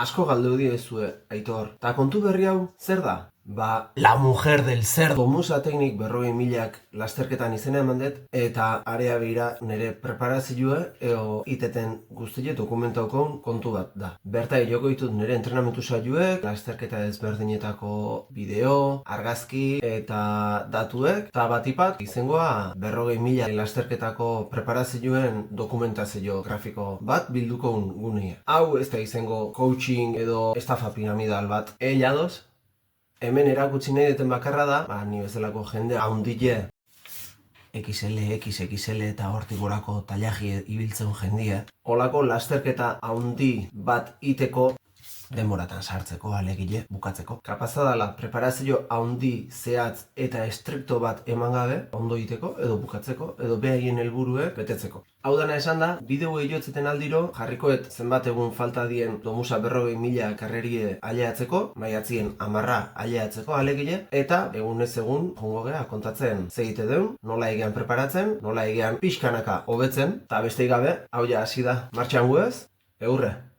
Asko galdeu diezue, Aitor. Ta kontu berri hau, zer da? Ba, La Mujer del Cerdo Musa Teknik 40.000 lasterketan izena eman dut, eta area bira nire preparazioa eo iteten guztiet dokumentaukoun kontu bat da. Bertai joko ditut nire entrenamentu saioek, lasterketa ezberdinetako bideo, argazki eta datuek, eta batipat izangoa 40.000 lasterketako preparazioen dokumentazio grafiko bat bilduko gunea. Hau ez da izango coaching edo estafa piramidal bat. Elados, hemen erakutsi nahi duten bakarra da, ni bezalako jende haundile XL, XXL eta hortik gorako tailaji ibiltzen jendia. Olako lasterketa haundi bat iteko denboratan sartzeko, alegile, bukatzeko. Kapaza dela preparazio haundi zehatz eta estrikto bat eman gabe, ondo iteko, edo bukatzeko, edo behaien helburuek betetzeko. Hau dana esan da, bideo eiotzeten aldiro, jarrikoet zenbat egun falta dien Domusa 40.000 karrerie aileatzeko, maiatzien 10 aileatzeko alegile, eta egunez egun jongo gea kontatzen zegite deun, nola egean preparatzen, nola egean pixkanaka hobetzen, eta besteik gabe, hau ja hasi da, martxan guez, eurre!